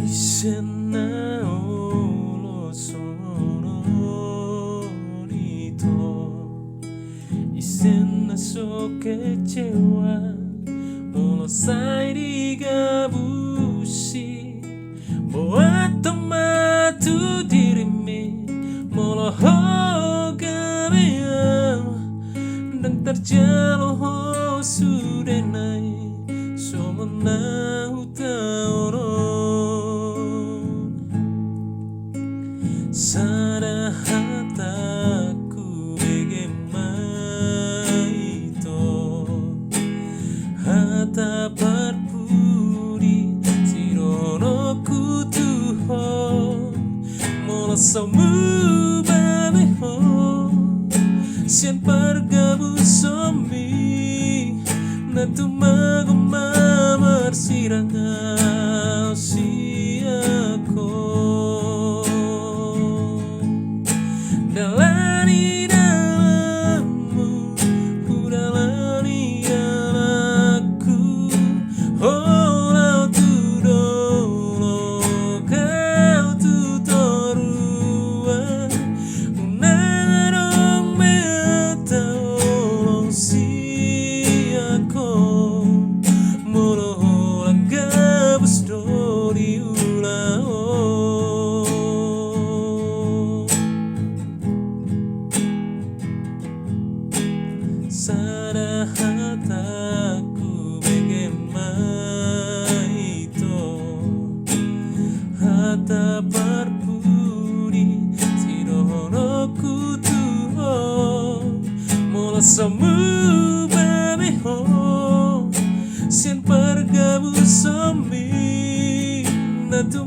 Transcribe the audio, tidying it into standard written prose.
Isena olo sono rito, isena so kecewa, molo sai digabusi, buat tematu dirimu, molo hogamea, dan terjaloh sudah naik, somana utaoro. Sada hataku begitu, hata perpuri sirono kutuho, molasamu babeho, sian pergabu somi, natu maguma marsiranga siako. Dalani dalammu, dalani dalamku, oh lau tu dolo, kau tu torua, unarong meta olong siako, molo langgabus dori ulao. Sada hataku begitu, hata perpuri sirono kutuho, molasamu babeho, sian pergabu somi, natu